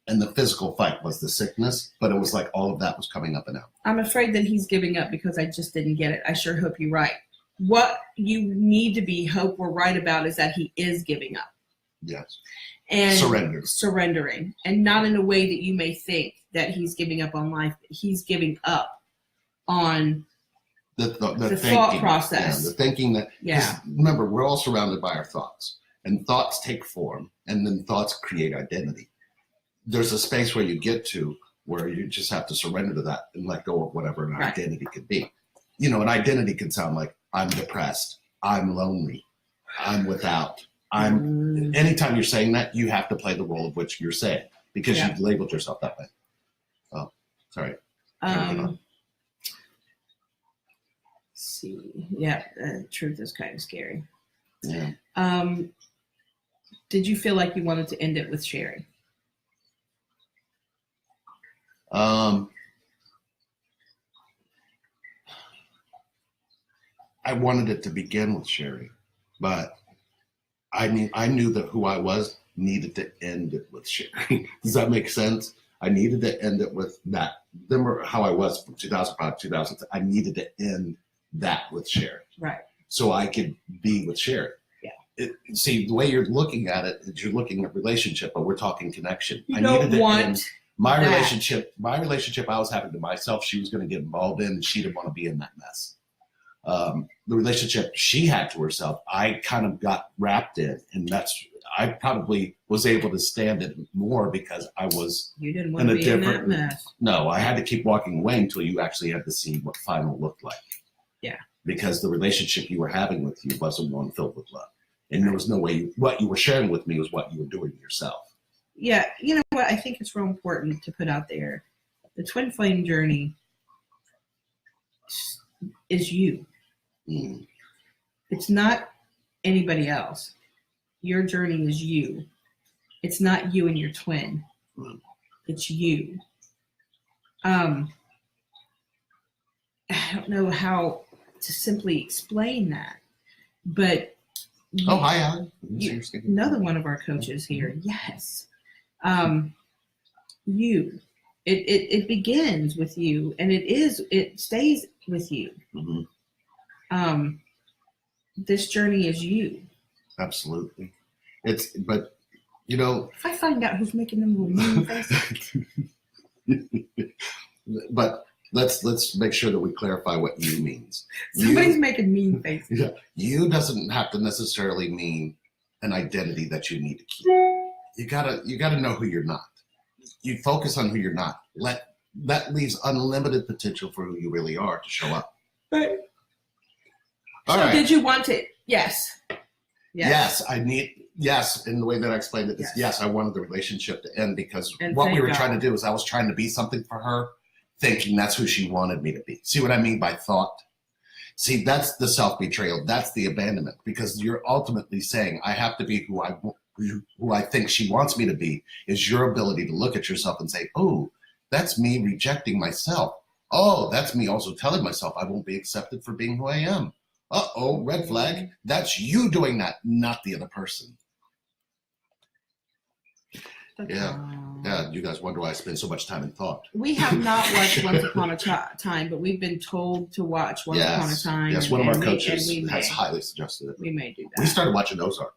And the physical fight was the sickness, but it was like all of that was coming up and out. I'm afraid that he's giving up because I just didn't get it. I sure hope you're right. What you need to hope we're right about is that he is giving up. Yes. And surrendering, and not in a way that you may think that he's giving up on life, but he's giving up on the the thinking, thought process. the thinking that, Yeah. remember, we're all surrounded by our thoughts, and thoughts take form, and then thoughts create identity. There's a space where you get to where you just have to surrender to that and let go of whatever an Right. identity could be. You know, an identity could sound like I'm depressed, I'm lonely, I'm without, anytime you're saying that, you have to play the role of which you're saying because Yeah. you've labeled yourself that way. Oh, sorry. Let's see. Yeah, truth is kind of scary. Yeah. Did you feel like you wanted to end it with Sherry? I wanted it to begin with Sherry, but I mean, I knew that who I was needed to end it with Sherry. Does that make sense? I needed to end it with that. Remember how I was from 2005 to 2006? I needed to end that with Sherry. Right. So I could be with Sherry. Yeah. See, the way you're looking at it is you're looking at relationship, but we're talking connection. You I don't needed to want end my that. relationship. My relationship I was having to myself, she was going to get involved in, and she didn't want to be in that mess. The relationship she had to herself, I kind of got wrapped in, and I probably was able to stand it more because I was You didn't want to be in that mess. No, I had to keep walking away until you actually had to see what final looked like. Yeah. Because the relationship you were having with you wasn't one filled with love. And there was no way what you were sharing with me was what you were doing to yourself. Yeah, you know what? I think it's real important to put out there. The twin flame journey is you. Mm. It's not anybody else. Your journey is you. It's not you and your twin. Mm. It's you. I don't know how to simply explain that, but Oh, hi, Alan. another one of our coaches here. Yes. You. It begins with you, and it stays with you. Mm-hmm. This journey is you. Absolutely. But you know. If I find out who's making them little mean faces. But let's make sure that we clarify what you means. Somebody's making mean faces. Yeah. You doesn't have to necessarily mean an identity that you need to keep. You gotta know who you're not. You focus on who you're not. That leaves unlimited potential for who you really are to show up. Right. All So right. did you want it? Yes. Yes, in the way that I explained it, Yes. I wanted the relationship to end because And what we thank were God. trying to do is I was trying to be something for her, thinking that's who she wanted me to be. See what I mean by thought? See, that's the self-betrayal. That's the abandonment because you're ultimately saying I have to be who I think she wants me to be is your ability to look at yourself and say, oh, that's me rejecting myself. Oh, that's me also telling myself I won't be accepted for being who I am. Uh-oh, red flag. That's you doing that, not the other person. Yeah, you guys wonder why I spend so much time in thought. We have not watched Once Upon a Time, but we've been told to watch Once Upon a Time. Yes, one of our and coaches we has may. highly suggested it. We may do that. We started watching Ozark.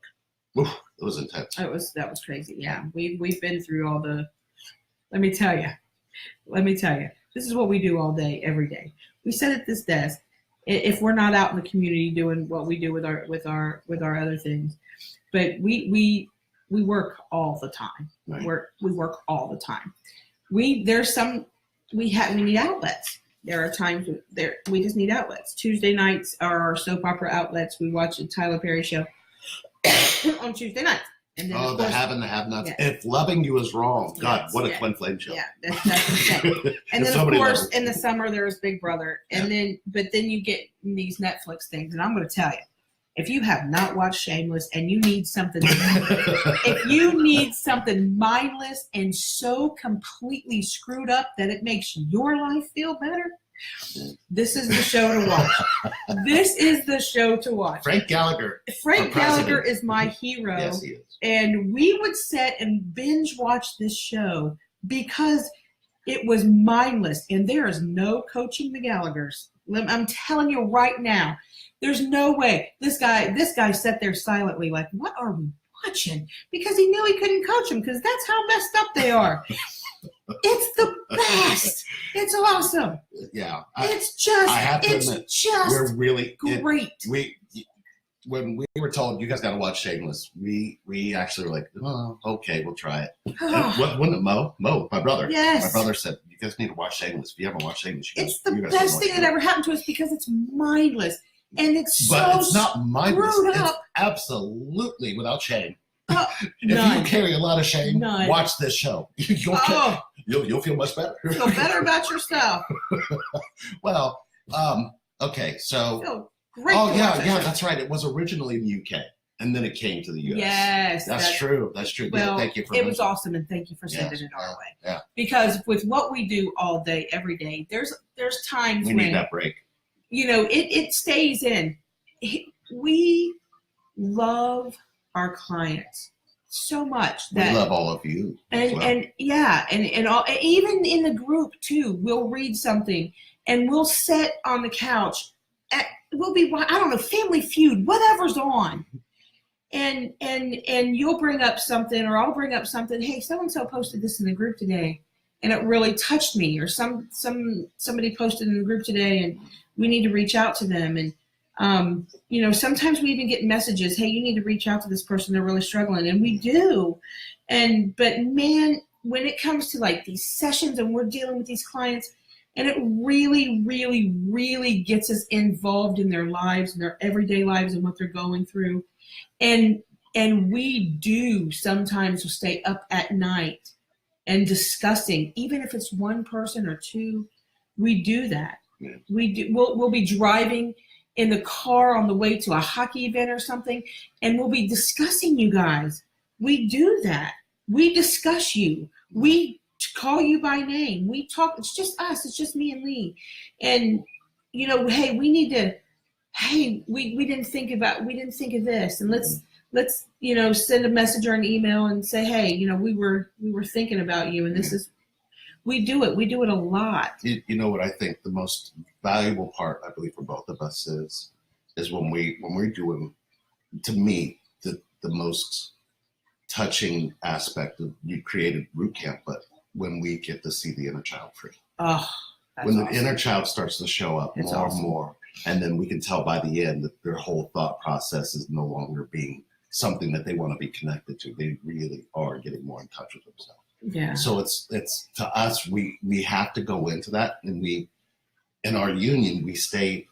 Oof, it was intense. That was crazy. Yeah, we've been through all the. Let me tell you. This is what we do all day, every day. We sit at this desk. If we're not out in the community doing what we do with our other things, but we work all the time. Right. We work all the time. We need outlets. There are times we just need outlets. Tuesday nights are our soap opera outlets. We watch the Tyler Perry show on Tuesday nights. And then, the have and the have-nots. Yeah. If loving you is wrong, God, what a twin flame show. Yeah, that's insane. And then, of course, in the summer, there's Big Brother. And then you get these Netflix things. And I'm going to tell you, if you have not watched Shameless and you need something, if you need something mindless and so completely screwed up that it makes your life feel better, this is the show to watch. This is the show to watch. Frank Gallagher is my hero. Yes, he is. And we would sit and binge watch this show because it was mindless. And there is no coaching the Gallaghers. I'm telling you right now, there's no way. This guy sat there silently like, what are we watching? Because he knew he couldn't coach them because that's how messed up they are. It's the best. It's awesome. Yeah. It's just I have to admit, we're really great. when we were told you guys got to watch Shameless, we actually were like, oh, okay, we'll try it. And wasn't it Mo, my brother? Yes. My brother said, you guys need to watch Shameless. If you haven't watched Shameless, It's the best thing that ever happened to us because it's mindless and it's but so it's not mindless. screwed It's up. absolutely without shame. None. If you carry a lot of shame, None. watch this show. You'll feel much better. Feel better about yourself. Well, okay, so. Feel great. Oh yeah, that's right. It was originally in the UK, and then it came to the US. Yes, that's true. That's true. Well, yeah, thank you for it was awesome, and thank you for sending it our way. Yeah. Because with what we do all day, every day, there's times we when need that break. It stays in. We love our clients so much that we love all of you. and all, even in the group too. We'll read something, and we'll sit on the couch. We'll be, I don't know, Family Feud, whatever's on. And you'll bring up something, or I'll bring up something. Hey, so-and-so posted this in the group today, and it really touched me. Or somebody posted in the group today, and we need to reach out to them. And, sometimes we even get messages, hey, you need to reach out to this person. They're really struggling. And we do. But man, when it comes to like these sessions and we're dealing with these clients, and it really, really, really gets us involved in their lives and their everyday lives and what they're going through. And we do sometimes stay up at night and discussing, even if it's one person or two, we do that. Yeah. We'll be driving in the car on the way to a hockey event or something, and we'll be discussing you guys. We do that. We discuss you. We call you by name. We talk. It's just us. It's just me and Lee. And hey, we need to. Hey, we didn't think of this, and let's send a message or an email and say, hey, we were thinking about you, and this is. We do it. We do it a lot. You know what I think the most valuable part, I believe, for both of us is when we're doing, to me, the most touching aspect of you created root camp, but when we get to see the inner child free. Oh, when the inner child starts to show up more and more, and then we can tell by the end that their whole thought process is no longer being something that they want to be connected to. They really are getting more in touch with themselves. Yeah. So it's to us, we have to go into that, and in our union, we stay,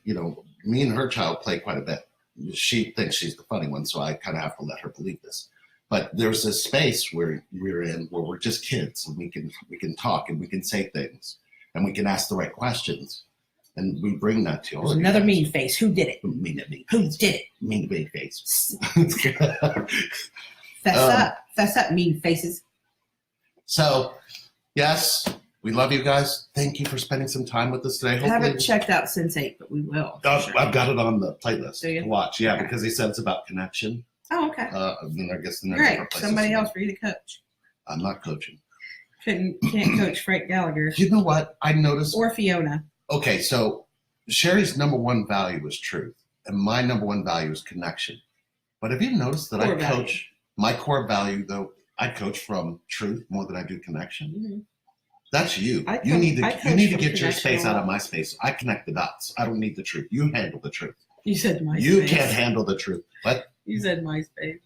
me and her child play quite a bit. She thinks she's the funny one, so I kind of have to let her believe this. But there's this space where we're just kids, and we can talk, and we can say things, and we can ask the right questions, and we bring that to you. There's another mean face. Who did it? Who did it? Mean big face. Fess up, mean faces. So, yes, we love you guys. Thank you for spending some time with us today. I haven't checked out Sense8, but we will. Sure. I've got it on the playlist to watch. Yeah, because he said it's about connection. Oh, okay. Then I guess great. Somebody else for you to coach. I'm not coaching. Can't coach Frank Gallagher. You know what? I noticed. Or Fiona. Okay, so Sherry's number one value is truth, and my number one value is connection. But have you noticed that my core value, though, I coach from truth more than I do connection? Mm-hmm. You need to get your space out of my space. I connect the dots. I don't need the truth. You handle the truth. You said MySpace. You can't handle the truth. What? You said MySpace.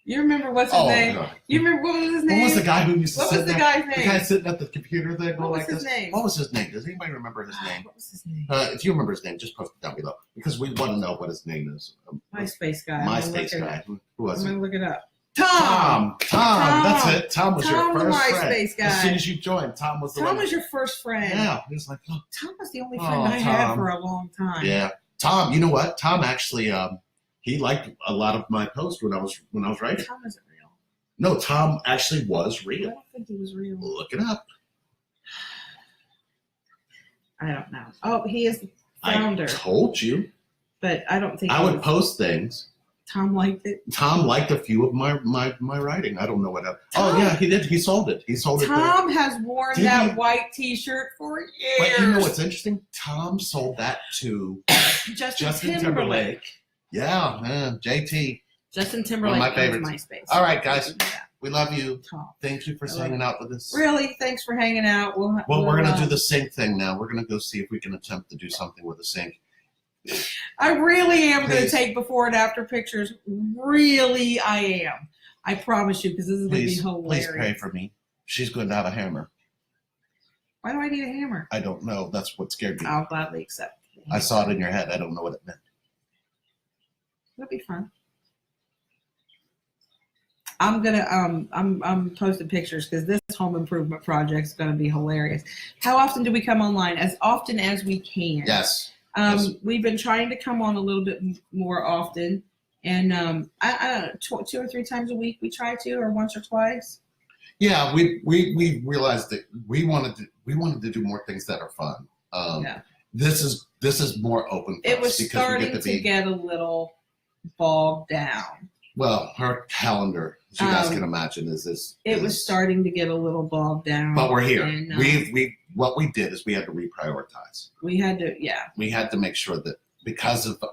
You remember what's his name? God. You remember what was his name? What was the guy who used to sit sit there? What was the guy's name? The guy sitting at the computer there going like this? What was his name? What was his name? Does anybody remember his name? What was his name? If you remember his name, just post it down below because we want to know what his name is. MySpace guy. MySpace guy. Who was I'm it? going to look it up. Tom. That's it. Tom was your first MySpace friend. guy. As soon as you joined, Tom was the one. Tom was your first friend. Yeah. He was like, oh. Tom was the only friend I had for a long time. Yeah. Tom, you know what? Tom actually, he liked a lot of my posts when I was writing. Tom isn't real. No, Tom actually was real. I don't think he was real. Look it up. I don't know. Oh, he is the founder. I told you. But I don't think I would post things. Tom liked it. Tom liked a few of my writing. I don't know what else. Oh yeah, he did. He sold it. Tom has worn that white T-shirt for years. But you know what's interesting? Tom sold that to Justin Timberlake. Yeah, man, JT. Justin Timberlake. One of my favorites. MySpace. All right, guys. We love you. Tom. Thank you for hanging out with us. Really, thanks for hanging out. Well, we're gonna do the sync thing now. We're gonna go see if we can attempt to do something with the sync. I really am going to Please. take before and after pictures. Really, I am. I promise you, because this is going to be Please, hilarious. please pray for me. She's going to have a hammer. Why do I need a hammer? I don't know. That's what scared me. I'll gladly accept. I saw it in your head. I don't know what it meant. That'll be fun. I'm gonna I'm posting pictures because this home improvement project is gonna be hilarious. How often do we come online? As often as we can. Yes. Yes. We've been trying to come on a little bit more often, and I don't know, 2 or 3 times a week we try to, or once or twice. Yeah, we realized that we wanted to do more things that are fun. Yeah. This is more open for It us was because we starting get to get a little bogged down. well, her calendar, as you guys can imagine, is It was starting to get a little bogged down. But we're here. And, what we did is we had to reprioritize. we had to, yeah. We had to make sure that because of the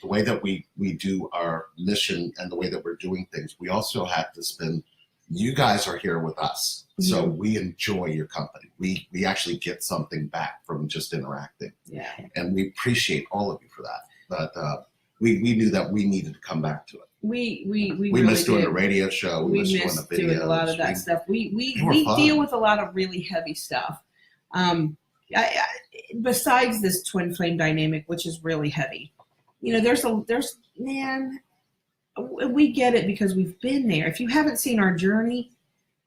way that we do our mission and the way that we're doing things, we also had to spend. You guys are here with us, so we enjoy your company. We actually get something back from just interacting. Yeah. And we appreciate all of you for that. But we knew that we needed to come back to it. We We missed doing a radio show. We missed doing the videos. doing a lot of that stuff. We fun. deal with a lot of really heavy stuff. Besides this twin flame dynamic, which is really heavy, there's man, we get it because we've been there. If you haven't seen our journey,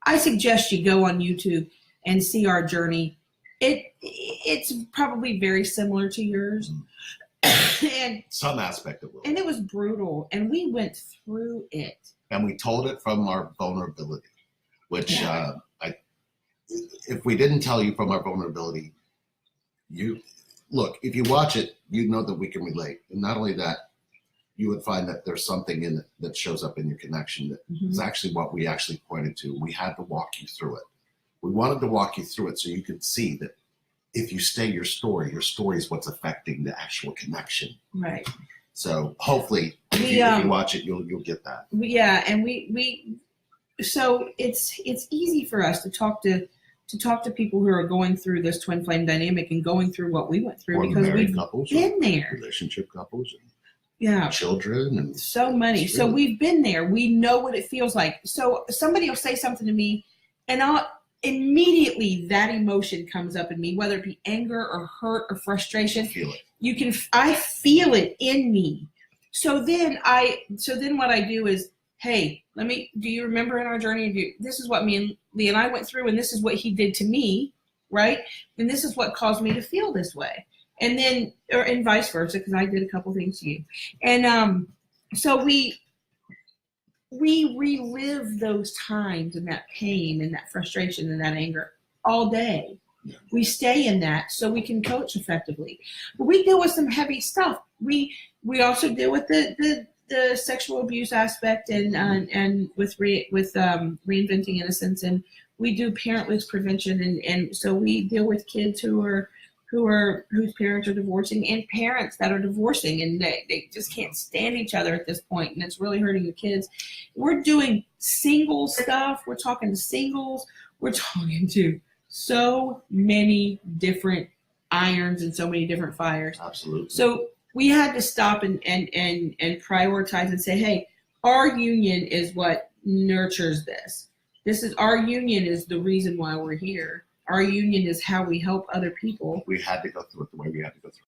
I suggest you go on YouTube and see our journey. It's probably very similar to yours. And some aspect of it. And it was brutal, and we went through it. And we told it from our vulnerability, which if we didn't tell you from our vulnerability, if you watch it, you know that we can relate. And not only that, you would find that there's something in it that shows up in your connection that is actually what we actually pointed to. We had to walk you through it. We wanted to walk you through it so you could see that if you stay your story is what's affecting the actual connection. Right. So hopefully, if you watch it, you'll get that. Yeah, and so it's easy for us to talk to people who are going through this twin flame dynamic and going through what we went through, or because we've couples, been there. Relationship couples, and children, and so many. So we've been there. We know what it feels like. So somebody will say something to me, and immediately that emotion comes up in me, whether it be anger or hurt or frustration. Feel it. I feel it in me. So then what I do is, hey, do you remember in our journey, this is what me and Lee and I went through, and this is what he did to me, right? And this is what caused me to feel this way. And then, and vice versa, because I did a couple things to you. And so we relive those times and that pain and that frustration and that anger all day. Yeah. We stay in that so we can coach effectively. But we deal with some heavy stuff. We also deal with the sexual abuse aspect and with reinventing innocence, and we do parentless prevention, and so we deal with kids whose parents are divorcing, and parents that are divorcing, and they just can't stand each other at this point, and it's really hurting the kids. We're doing single stuff. We're talking to singles. We're talking to so many different irons and so many different fires. Absolutely. So we had to stop and prioritize and say, hey, our union is what nurtures this. Our union is the reason why we're here. Our union is how we help other people. We had to go through it the way we had to go through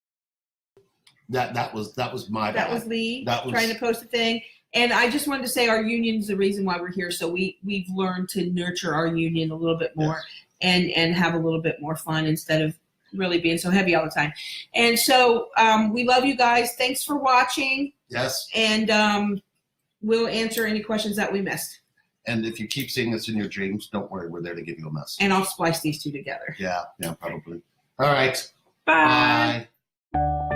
it. That was my bad. That was Lee trying to post a thing. And I just wanted to say our union is the reason why we're here. So we've learned to nurture our union a little bit more, yes, and have a little bit more fun instead of really being so heavy all the time. And so we love you guys. Thanks for watching. Yes. And we'll answer any questions that we missed. And if you keep seeing us in your dreams, don't worry, we're there to give you a message. And I'll splice these two together. Yeah, probably. All right. Bye. Bye.